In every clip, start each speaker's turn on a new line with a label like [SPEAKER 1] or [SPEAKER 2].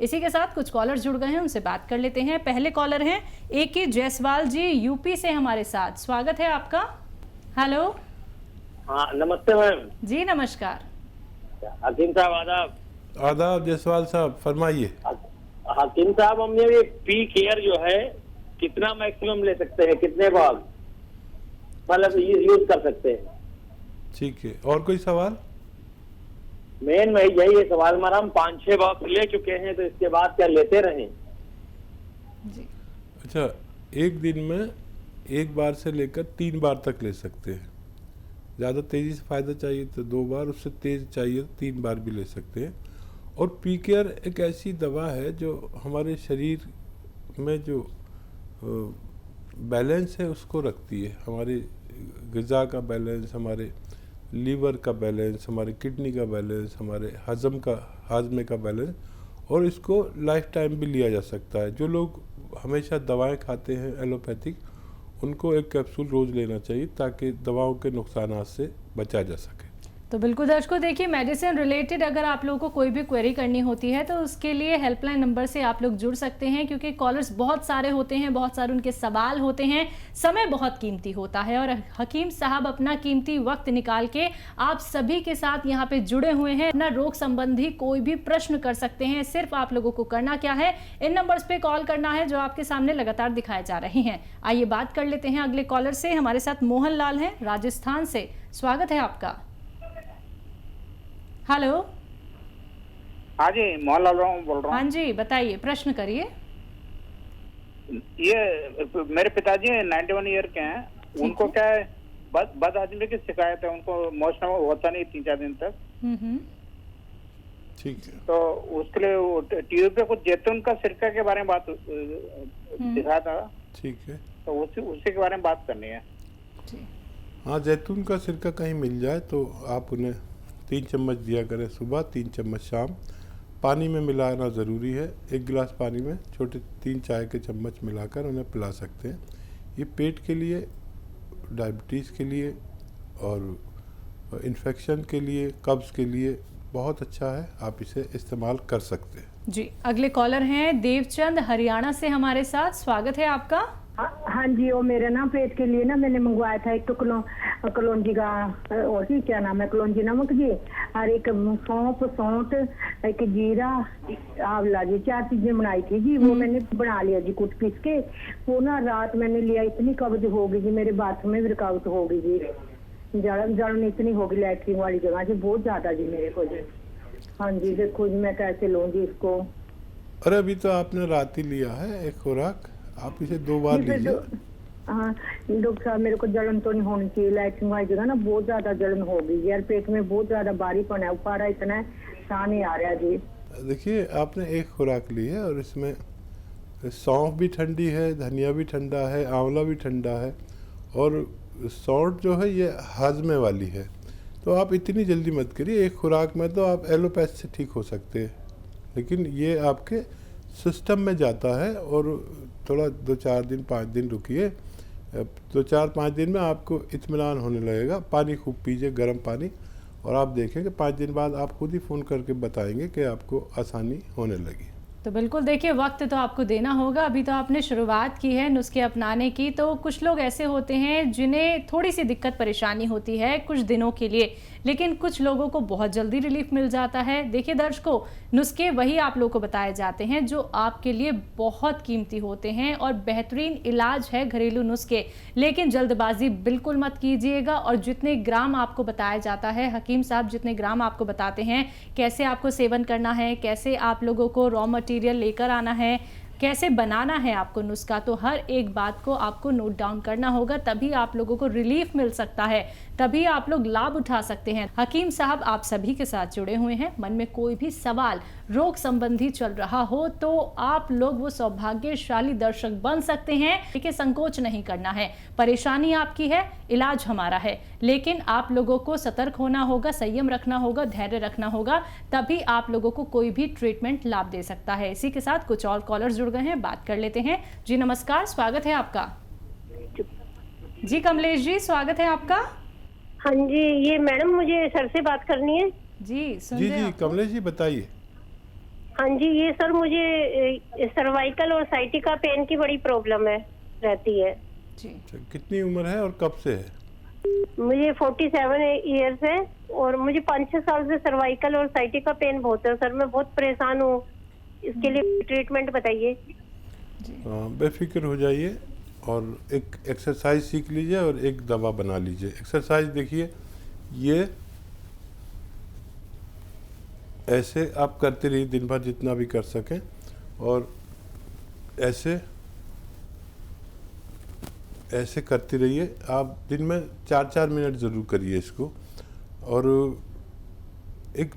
[SPEAKER 1] इसी के साथ कुछ कॉलर जुड़ गए हैं, उनसे बात कर लेते हैं। पहले कॉलर हैं AK जायसवाल जी, यूपी से हमारे साथ। स्वागत है आपका। हेलो।
[SPEAKER 2] हाँ नमस्ते मैम
[SPEAKER 1] जी नमस्कार।
[SPEAKER 2] हकीम साहब आदाब।
[SPEAKER 3] आदाब जायसवाल साहब, फरमाइए।
[SPEAKER 2] हकीम साहब, हमने ये पी केयर जो है कितना मैक्सिमम ले सकते हैं, कितने बार मतलब यूज कर सकते हैं? ठीक
[SPEAKER 3] है, और कोई सवाल?
[SPEAKER 2] मेन में यही सवाल हमारा, हम 5-6 बॉक्स ले चुके हैं, तो इसके बाद क्या लेते रहें?
[SPEAKER 1] जी।
[SPEAKER 3] अच्छा, एक दिन में एक बार से लेकर 3 बार तक ले सकते हैं। ज़्यादा तेज़ी से फ़ायदा चाहिए तो 2 बार, उससे तेज़ चाहिए तो 3 बार भी ले सकते हैं। और पी केयर एक ऐसी दवा है जो हमारे शरीर में जो बैलेंस है उसको रखती है। हमारी ग़िज़ा का बैलेंस, हमारे लीवर का बैलेंस, हमारे किडनी का बैलेंस, हमारे हाजमे का बैलेंस, और इसको लाइफ टाइम भी लिया जा सकता है। जो लोग हमेशा दवाएं खाते हैं एलोपैथिक, उनको एक कैप्सूल रोज़ लेना चाहिए ताकि दवाओं के नुकसानात से बचा जा सके।
[SPEAKER 1] तो बिल्कुल दर्शकों, देखिए मेडिसिन रिलेटेड अगर आप लोगों को कोई भी क्वेरी करनी होती है तो उसके लिए हेल्पलाइन नंबर से आप लोग जुड़ सकते हैं, क्योंकि कॉलर्स बहुत सारे होते हैं, बहुत सारे उनके सवाल होते हैं, समय बहुत कीमती होता है और हकीम साहब अपना कीमती वक्त निकाल के आप सभी के साथ यहाँ पे जुड़े हुए हैं। अपना रोग संबंधी कोई भी प्रश्न कर सकते हैं। सिर्फ आप लोगों को करना क्या है, इन नंबर्स पे कॉल करना है जो आपके सामने लगातार दिखाए जा रहे हैं। आइए बात कर लेते हैं अगले कॉलर से। हमारे साथ मोहन लाल है राजस्थान से। स्वागत है आपका। हेलो।
[SPEAKER 4] हाँ जी, मोहनलाल बोल रहा हूँ।
[SPEAKER 1] हाँ जी, बताइए, प्रश्न करिए।
[SPEAKER 4] ये मेरे पिताजी 91 ईयर के हैं, उनको क्या है बद हजमी की शिकायत है, उनको मोशन होता नहीं 3-4 दिन तक।
[SPEAKER 3] ठीक है।
[SPEAKER 4] तो उसके लिए टीवी पे कुछ जैतून का सिरका के बारे में बात दिखा था।
[SPEAKER 3] ठीक है,
[SPEAKER 4] तो उसी के बारे में बात करनी है।
[SPEAKER 3] हाँ, जैतून का सिरका कहीं मिल जाए तो आप उन्हें 3 चम्मच दिया करें सुबह, 3 चम्मच शाम। पानी में मिलाना ज़रूरी है। 1 गिलास पानी में छोटे 3 चाय के चम्मच मिलाकर उन्हें पिला सकते हैं। ये पेट के लिए, डायबिटीज़ के लिए और इन्फेक्शन के लिए, कब्ज़ के लिए बहुत अच्छा है। आप इसे इस्तेमाल कर सकते हैं। जी,
[SPEAKER 1] अगले कॉलर हैं देवचंद हरियाणा से हमारे साथ। स्वागत है आपका।
[SPEAKER 5] हाँ जी, वो मेरे ना पेट के लिए ना मैंने मंगवाया था एक तो कलौंजी का, और भी क्या नाम है, कलौंजी नमक जी, और एक सौंठ, एक जीरा, आंवला जी, 4 चीजें बनाई थी जी। वो मैंने बना लिया जी कुट पीस के। वो ना रात मैंने लिया, इतनी कब्ज हो गई जी, मेरे बाथरूम में भी रुकावट हो गई जी, जलन इतनी हो गई लैट्रिन वाली जगह जी, बहुत ज्यादा जी मेरे को जी। हाँ जी, देखो जी मैं कैसे लूँ जी इसको।
[SPEAKER 3] अरे अभी तो आपने रात ही लिया है एक खुराक, आप इसे 2 बार लीजिए।
[SPEAKER 5] हाँ डॉक्टर साहब, मेरे को जलन तो नहीं होनी चाहिए, लैट्रिन वाली जगह ना बहुत ज्यादा जलन हो गई यार, पेट में बहुत ज्यादा भारीपन है, उपारा इतना है, साह नहीं आ रहा जी।
[SPEAKER 3] देखिए, आपने एक खुराक ली है और इसमें सौंफ भी ठंडी है, धनिया भी ठंडा है, आंवला भी ठंडा है, और सौंठ जो है ये हाजमे वाली है। तो आप इतनी जल्दी मत करिए, एक खुराक में तो आप एलोपैथ से ठीक हो सकते हैं, लेकिन ये आपके सिस्टम में जाता है और थोड़ा 2-4 दिन 5 दिन रुकिए। 2-4-5 दिन में आपको इत्मीनान होने लगेगा। पानी खूब पीजिए, गर्म पानी, और आप देखेंगे 5 दिन बाद आप खुद ही फ़ोन करके बताएंगे कि आपको आसानी होने लगी।
[SPEAKER 1] तो बिल्कुल देखिए, वक्त तो आपको देना होगा। अभी तो आपने शुरुआत की है नुस्खे अपनाने की, तो कुछ लोग ऐसे होते हैं जिन्हें थोड़ी सी दिक्कत परेशानी होती है कुछ दिनों के लिए, लेकिन कुछ लोगों को बहुत जल्दी रिलीफ मिल जाता है। देखिए दर्शकों, नुस्खे वही आप लोगों को बताए जाते हैं जो आपके लिए बहुत कीमती होते हैं और बेहतरीन इलाज है घरेलू नुस्खे, लेकिन जल्दबाजी बिल्कुल मत कीजिएगा। और जितने ग्राम आपको बताया जाता है, हकीम साहब जितने ग्राम आपको बताते हैं कैसे आपको सेवन करना है, कैसे आप लोगों को रॉ मटेरियल लेकर आना है, कैसे बनाना है आपको नुस्खा, तो हर एक बात को आपको नोट डाउन करना होगा, तभी आप लोगों को रिलीफ मिल सकता है, तभी आप लोग लाभ उठा सकते हैं। हकीम साहब आप सभी के साथ जुड़े हुए हैं। मन में कोई भी सवाल रोग संबंधी चल रहा हो तो आप लोग वो सौभाग्यशाली दर्शक बन सकते हैं। देखिए, संकोच नहीं करना है, परेशानी आपकी है, इलाज हमारा है, लेकिन आप लोगों को सतर्क होना होगा, संयम रखना होगा, धैर्य रखना होगा, तभी आप लोगों को कोई भी ट्रीटमेंट लाभ दे सकता है। इसी के साथ कुछ और कॉलर्स जुड़ गए हैं, बात कर लेते हैं। जी नमस्कार, स्वागत है आपका। जी कमलेश जी, स्वागत है आपका।
[SPEAKER 6] हाँ जी, ये मैडम मुझे सर से बात करनी है।
[SPEAKER 1] जी
[SPEAKER 3] जी कमलेश जी बताइए।
[SPEAKER 6] हाँ जी, ये सर मुझे सर्वाइकल और साइटिका पेन की बड़ी प्रॉब्लम है, रहती है।
[SPEAKER 1] जी।
[SPEAKER 3] अच्छा, कितनी उम्र है और कब से है?
[SPEAKER 6] मुझे 47 इयर्स है और मुझे 5-6 साल से सर्वाइकल और साइटिका पेन बहुत है सर। मैं बहुत परेशान हूँ, इसके लिए ट्रीटमेंट बताइए।
[SPEAKER 3] बेफिक्र हो जाइए और एक एक्सरसाइज सीख लीजिए और एक दवा बना लीजिए। एक्सरसाइज देखिए, ये ऐसे आप करते रहिए दिन भर जितना भी कर सकें, और ऐसे ऐसे करते रहिए। आप दिन में 4-4 मिनट ज़रूर करिए इसको। और एक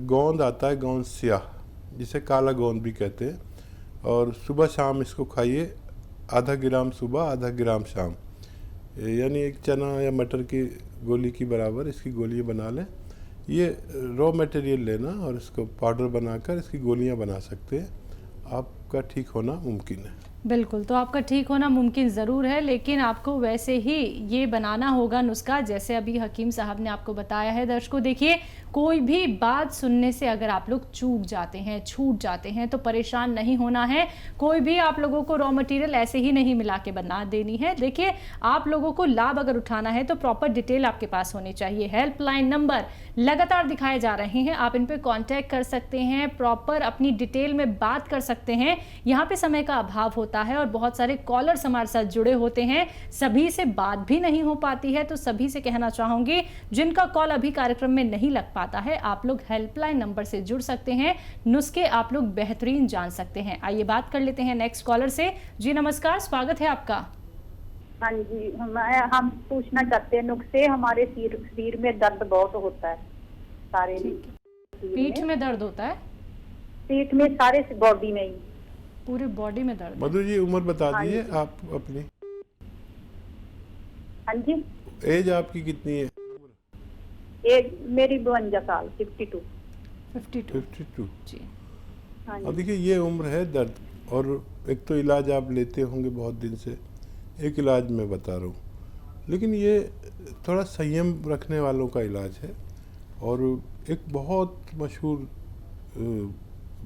[SPEAKER 3] गोंद आता है, गोंद स्याह, जिसे काला गोंद भी कहते हैं, और सुबह शाम इसको खाइए। आधा ग्राम सुबह, आधा ग्राम शाम, यानी एक चना या मटर की गोली की बराबर इसकी गोलियां बना लें। ये रॉ मटेरियल लेना और इसको पाउडर बनाकर इसकी गोलियां बना सकते हैं। आपका ठीक होना मुमकिन है।
[SPEAKER 1] बिल्कुल, तो आपका ठीक होना मुमकिन ज़रूर है, लेकिन आपको वैसे ही ये बनाना होगा नुस्खा जैसे अभी हकीम साहब ने आपको बताया है। दर्शकों देखिए, कोई भी बात सुनने से अगर आप लोग चूक जाते हैं, छूट जाते हैं, तो परेशान नहीं होना है। कोई भी आप लोगों को रॉ मटेरियल ऐसे ही नहीं मिला के बना देनी है। देखिए, आप लोगों को लाभ अगर उठाना है तो प्रॉपर डिटेल आपके पास होनी चाहिए। हेल्पलाइन नंबर लगातार दिखाए जा रहे हैं, आप इन पे कांटेक्ट कर सकते हैं, प्रॉपर अपनी डिटेल में बात कर सकते हैं। यहाँ पे समय का अभाव होता है और बहुत सारे कॉलर्स हमारे साथ जुड़े होते हैं, सभी से बात भी नहीं हो पाती है। तो सभी से कहना चाहूंगी, जिनका कॉल अभी कार्यक्रम में नहीं लग पाता है, आप लोग हेल्पलाइन नंबर से जुड़ सकते हैं, नुस्खे आप लोग बेहतरीन जान सकते हैं। आइए बात कर लेते हैं नेक्स्ट कॉलर से। जी नमस्कार, स्वागत है आपका।
[SPEAKER 7] हाँ जी, हम पूछना चाहते हैं नुस्खे। हमारे शरीर में दर्द बहुत होता है, सारे
[SPEAKER 1] पीठ में दर्द होता है?
[SPEAKER 7] पीठ में, सारे बॉडी में ही,
[SPEAKER 1] पूरे बॉडी में दर्द।
[SPEAKER 3] मधु जी उम्र बता दीजिए आप अपनी।
[SPEAKER 7] हाँ जी,
[SPEAKER 3] एज आपकी कितनी है?
[SPEAKER 7] एज मेरी 52 साल, 52।
[SPEAKER 3] 52
[SPEAKER 1] जी।
[SPEAKER 7] हाँ
[SPEAKER 3] अब
[SPEAKER 7] जी,
[SPEAKER 3] देखिए, ये उम्र है दर्द, और एक तो इलाज आप लेते होंगे बहुत दिन से, एक इलाज मैं बता रहा हूँ, लेकिन ये थोड़ा संयम रखने वालों का इलाज है। और एक बहुत मशहूर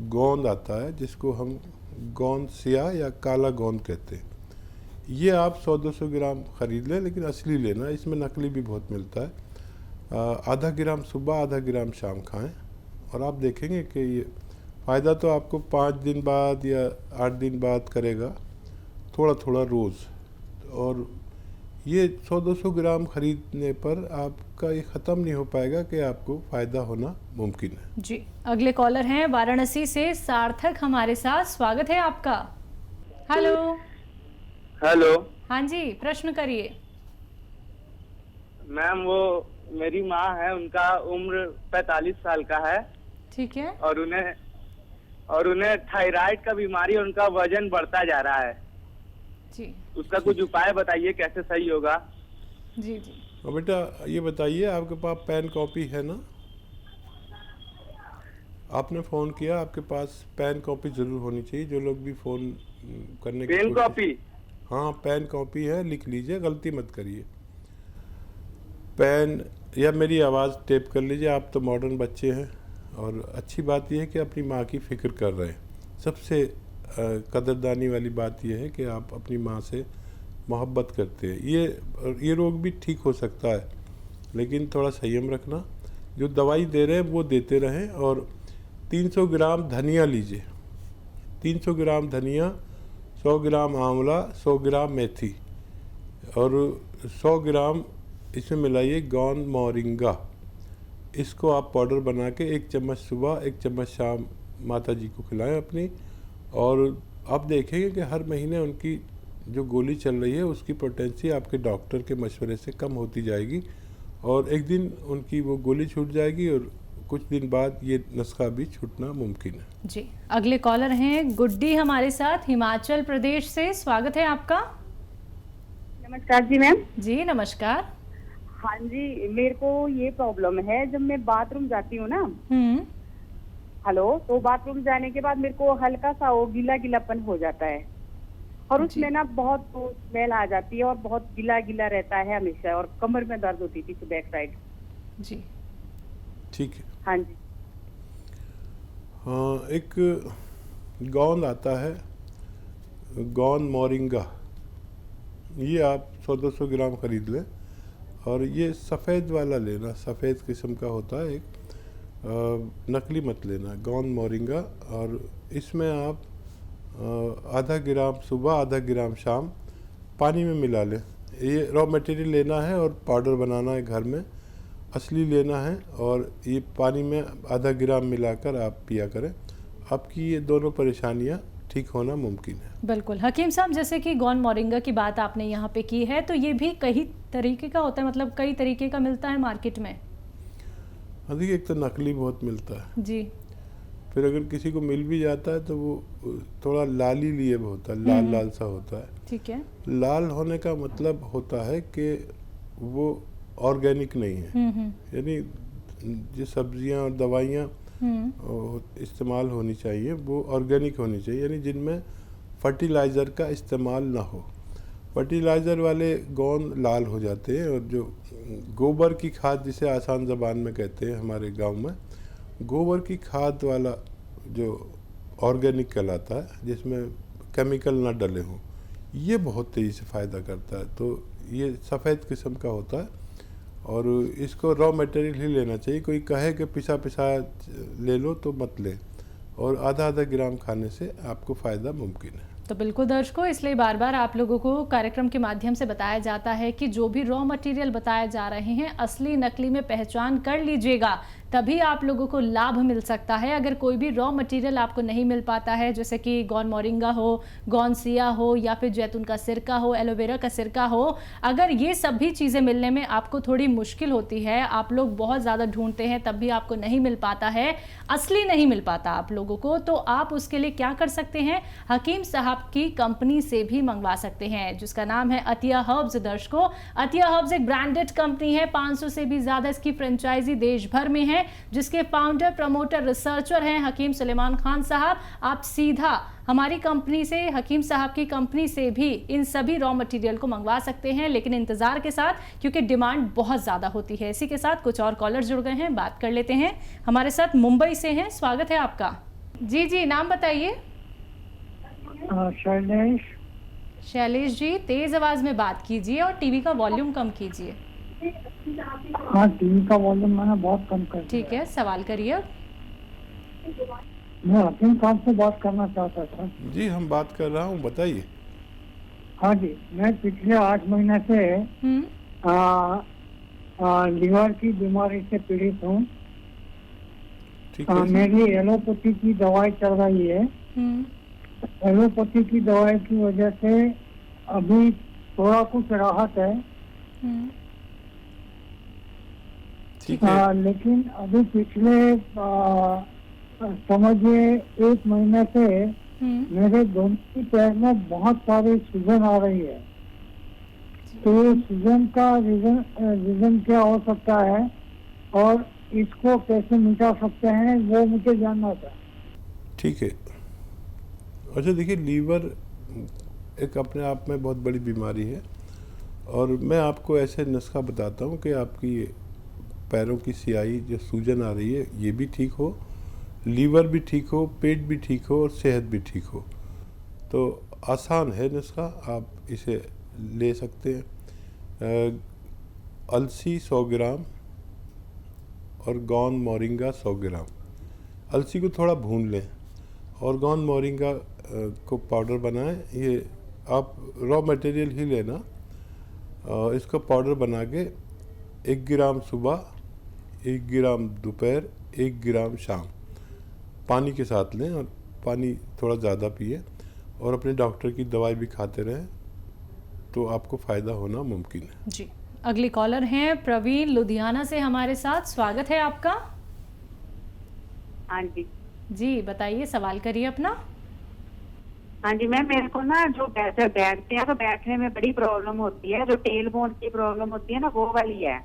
[SPEAKER 3] गोंद आता है जिसको हम गोंद स्याह या काला गोंद कहते हैं। ये आप 100-200 ग्राम ख़रीद लें, लेकिन असली लेना, इसमें नकली भी बहुत मिलता है। आधा ग्राम सुबह, आधा ग्राम शाम खाएं, और आप देखेंगे कि ये फ़ायदा तो आपको 5 दिन बाद या 8 दिन बाद करेगा, थोड़ा थोड़ा रोज़। और ये 100-200 ग्राम खरीदने पर आपका ये ख़त्म नहीं हो पाएगा कि आपको फ़ायदा होना मुमकिन है।
[SPEAKER 1] जी, अगले कॉलर हैं वाराणसी से सार्थक हमारे साथ, स्वागत है आपका। हेलो।
[SPEAKER 8] हेलो।
[SPEAKER 1] हाँ जी, प्रश्न करिए।
[SPEAKER 8] मैम, वो मेरी माँ है, उनका उम्र 45 साल का है।
[SPEAKER 1] ठीक है।
[SPEAKER 8] और उन्हें थायराइड का बीमारी, उनका वजन बढ़ता जा रहा है
[SPEAKER 1] जी।
[SPEAKER 8] उसका कुछ उपाय बताइए, कैसे सही होगा?
[SPEAKER 1] जी जी।
[SPEAKER 3] और बेटा ये बताइए, आपके पास पेन कॉपी है ना? आपने फ़ोन किया, आपके पास पेन कॉपी ज़रूर होनी चाहिए। जो लोग भी फ़ोन करने की
[SPEAKER 8] पेन कॉपी?
[SPEAKER 3] हाँ, पेन कॉपी है, लिख लीजिए, गलती मत करिए। पेन या मेरी आवाज़ टेप कर लीजिए। आप तो मॉडर्न बच्चे हैं, और अच्छी बात यह है कि अपनी माँ की फ़िक्र कर रहे हैं। सबसे कदरदानी वाली बात यह है कि आप अपनी माँ से मोहब्बत करते हैं। ये रोग भी ठीक हो सकता है, लेकिन थोड़ा संयम रखना। जो दवाई दे रहे हैं वो देते रहें। और 300 ग्राम धनिया लीजिए, 300 ग्राम धनिया, 100 ग्राम आंवला, 100 ग्राम मेथी, और 100 ग्राम इसमें मिलाइए गोंद मोरिंगा। इसको आप पाउडर बना के 1 चम्मच सुबह, 1 चम्मच शाम माता जी को खिलाएं अपनी। और आप देखेंगे कि हर महीने उनकी जो गोली चल रही है उसकी पोटेंसी आपके डॉक्टर के मशवरे से कम होती जाएगी, और एक दिन उनकी वो गोली छूट जाएगी, और कुछ दिन बाद ये नुस्खा भी छूटना मुमकिन है।
[SPEAKER 1] जी, अगले कॉलर हैं गुड्डी हमारे साथ हिमाचल प्रदेश से, स्वागत है आपका।
[SPEAKER 7] नमस्कार जी मैम।
[SPEAKER 1] जी नमस्कार।
[SPEAKER 7] हाँ जी, मेरे को ये प्रॉब्लम है, जब मैं बाथरूम जाती हूँ ना, हेलो, तो बाथरूम जाने के बाद मेरे को हल्का सा वो गीला गीलापन हो जाता है, और उसमें ना बहुत स्मेल आ जाती है, और बहुत गीला गीला रहता है हमेशा, और कमर में दर्द होती थी बैक साइड।
[SPEAKER 1] जी
[SPEAKER 3] ठीक है।
[SPEAKER 7] हाँ जी।
[SPEAKER 3] हाँ, एक गोंद आता है, गोंद मोरिंगा, ये आप 100-200 ग्राम खरीद लें और ये सफ़ेद वाला लेना, सफ़ेद किस्म का होता है एक, नकली मत लेना, गोंद मोरिंगा। और इसमें आप आधा ग्राम सुबह आधा ग्राम शाम पानी में मिला लें। ये रॉ मटेरियल लेना है और पाउडर बनाना है घर में, असली लेना है, और ये पानी में आधा ग्राम मिलाकर आप पिया करें। आपकी ये दोनों परेशानियां ठीक होना मुमकिन है।
[SPEAKER 1] बिल्कुल हकीम साहब, जैसे कि गोंद मोरिंगा की बात आपने यहाँ पे की है, तो ये भी कई तरीके का होता है, मतलब कई तरीके का मिलता है मार्केट में?
[SPEAKER 3] हाँ देखिए, एक तो नकली बहुत मिलता है
[SPEAKER 1] जी,
[SPEAKER 3] फिर अगर किसी को मिल भी जाता है तो वो थोड़ा लाली लिए होता है, लाल लाल सा होता है।
[SPEAKER 1] ठीक है।
[SPEAKER 3] लाल होने का मतलब होता है कि वो ऑर्गेनिक नहीं है, यानी जो सब्जियां और दवाइयां इस्तेमाल होनी चाहिए वो ऑर्गेनिक होनी चाहिए, यानी जिनमें फर्टिलाइज़र का इस्तेमाल ना हो। फर्टिलाइज़र वाले गोंद लाल हो जाते हैं, और जो गोबर की खाद, जिसे आसान ज़बान में कहते हैं हमारे गांव में, गोबर की खाद वाला जो ऑर्गेनिक कहलाता है, जिसमें केमिकल ना डले हों, ये बहुत तेज़ी से फ़ायदा करता है। तो ये सफ़ेद किस्म का होता है और इसको रॉ मटेरियल ही लेना चाहिए। कोई कहे कि पिसा पिसा ले लो तो मत ले, और आधा आधा ग्राम खाने से आपको फ़ायदा मुमकिन है।
[SPEAKER 1] तो बिल्कुल दर्शकों, इसलिए बार बार आप लोगों को कार्यक्रम के माध्यम से बताया जाता है कि जो भी रॉ मटेरियल बताए जा रहे हैं, असली नकली में पहचान कर लीजिएगा, तभी आप लोगों को लाभ मिल सकता है। अगर कोई भी रॉ मटेरियल आपको नहीं मिल पाता है, जैसे कि गोंद मोरिंगा हो, गोंद सिया हो, या फिर जैतून का सिरका हो, एलोवेरा का सिरका हो, अगर ये सभी चीज़ें मिलने में आपको थोड़ी मुश्किल होती है, आप लोग बहुत ज़्यादा ढूंढते हैं तब भी आपको नहीं मिल पाता है, असली नहीं मिल पाता आप लोगों को, तो आप उसके लिए क्या कर सकते हैं, हकीम साहब की कंपनी से भी मंगवा सकते हैं, जिसका नाम है अतिया हर्ब्स। दर्शकों, अतिया हर्ब्स एक ब्रांडेड कंपनी है, 500 से भी ज़्यादा इसकी फ्रेंचाइजी देश भर में है, जिसके फाउंडर, प्रमोटर, रिसर्चर हैं हकीम सुलेमान खान साहब। आप सीधा हमारी कंपनी से, हकीम साहब की कंपनी से भी इन सभी रॉ मटेरियल को मंगवा सकते हैं, लेकिन इंतजार के साथ, क्योंकि डिमांड बहुत ज़्यादा होती है। इसी के साथ कुछ और कॉलर जुड़ गए हैं, बात कर लेते हैं। हमारे साथ मुंबई से हैं, स्वागत है आपका। जी जी, नाम बताइए। शैलेश जी, तेज आवाज में बात कीजिए और टीवी का वॉल्यूम कम कीजिए।
[SPEAKER 9] हाँ, टीवी का वॉल्यूम मैंने बहुत कम कर दिया।
[SPEAKER 1] ठीक है, सवाल करिए।
[SPEAKER 9] मैं हकीम साहब से बात करना चाहता था।
[SPEAKER 3] जी, हम बात कर रहा हूँ, बताइए।
[SPEAKER 9] हाँ जी, मैं पिछले 8 महीने से लीवर की बीमारी से पीड़ित हूँ। मेरी एलोपैथी की दवाई चल रही है। एलोपैथी की दवाई की वजह से अभी थोड़ा कुछ राहत है, लेकिन अभी पिछले समझिए 1 महीने से मेरे दोनों ही पैर में बहुत सारी सूजन आ रही है। तो सूजन का रीजन क्या हो सकता है और इसको कैसे मिटा सकते हैं, वो मुझे जानना था।
[SPEAKER 3] ठीक है। अच्छा देखिए, लीवर एक अपने आप में बहुत बड़ी बीमारी है, और मैं आपको ऐसे नुस्खा बताता हूँ कि आपकी पैरों की स्याही, जो सूजन आ रही है, ये भी ठीक हो, लीवर भी ठीक हो, पेट भी ठीक हो और सेहत भी ठीक हो। तो आसान है नुस्खा, आप इसे ले सकते हैं। अलसी 100 ग्राम और गोंद मोरिंगा 100 ग्राम। अलसी को थोड़ा भून लें और गोंद मोरिंगा को पाउडर बनाएं। ये आप रॉ मटेरियल ही लेना, इसको पाउडर बना के 1 ग्राम सुबह, 1 ग्राम दोपहर, 1 ग्राम शाम पानी के साथ लें, और पानी थोड़ा ज़्यादा पिए, और अपने डॉक्टर की दवाई भी खाते रहें, तो आपको फ़ायदा होना मुमकिन है।
[SPEAKER 1] जी, अगली कॉलर हैं प्रवीण लुधियाना से हमारे साथ, स्वागत है आपका।
[SPEAKER 7] हाँ जी
[SPEAKER 1] जी, बताइए, सवाल करिए अपना।
[SPEAKER 7] हाँ जी मैम, मेरे को ना जो बैठते हैं तो बैठने में बड़ी प्रॉब्लम होती है, जो टेल बोन की प्रॉब्लम होती है ना, वो वाली है।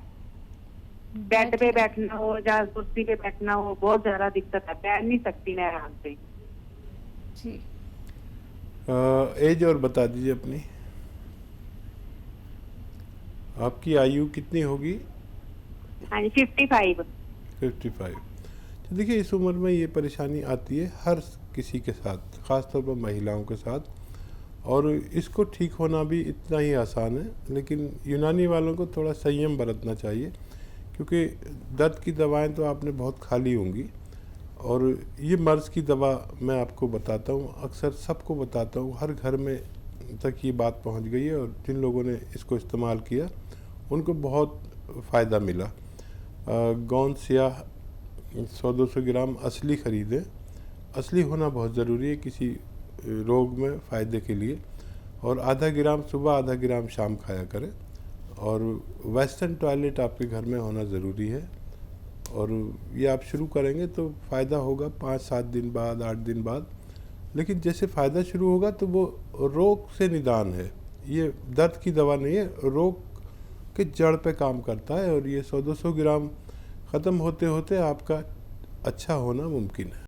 [SPEAKER 7] बेड पे बैठना हो या कुर्सी पे बैठना हो, बहुत ज्यादा दिक्कत है, बैठ नहीं सकती मैं आराम से।
[SPEAKER 1] जी,
[SPEAKER 3] एज और बता दीजिए अपनी। आपकी आयु कितनी होगी?
[SPEAKER 7] हाँ जी, 55।
[SPEAKER 3] 55। तो देखिए इस उम्र में ये परेशानी आती है हर किसी के साथ, ख़ासतौर पर महिलाओं के साथ, और इसको ठीक होना भी इतना ही आसान है। लेकिन यूनानी वालों को थोड़ा संयम बरतना चाहिए, क्योंकि दर्द की दवाएं तो आपने बहुत खा ली होंगी, और ये मर्ज़ की दवा मैं आपको बताता हूँ, अक्सर सबको बताता हूँ, हर घर में तक ये बात पहुँच गई है, और जिन लोगों ने इसको इस्तेमाल किया उनको बहुत फ़ायदा मिला। गोंद स्याह 100-200 ग्राम असली ख़रीदें। असली होना बहुत ज़रूरी है किसी रोग में फ़ायदे के लिए, और आधा ग्राम सुबह, आधा ग्राम शाम खाया करें। और वेस्टर्न टॉयलेट आपके घर में होना ज़रूरी है, और ये आप शुरू करेंगे तो फ़ायदा होगा 5-7 दिन बाद, 8 दिन बाद। लेकिन जैसे फ़ायदा शुरू होगा तो वो रोग से निदान है, ये दर्द की दवा नहीं है, रोग के जड़ पे काम करता है, और ये 100-200 ग्राम ख़त्म होते होते आपका अच्छा होना मुमकिन है।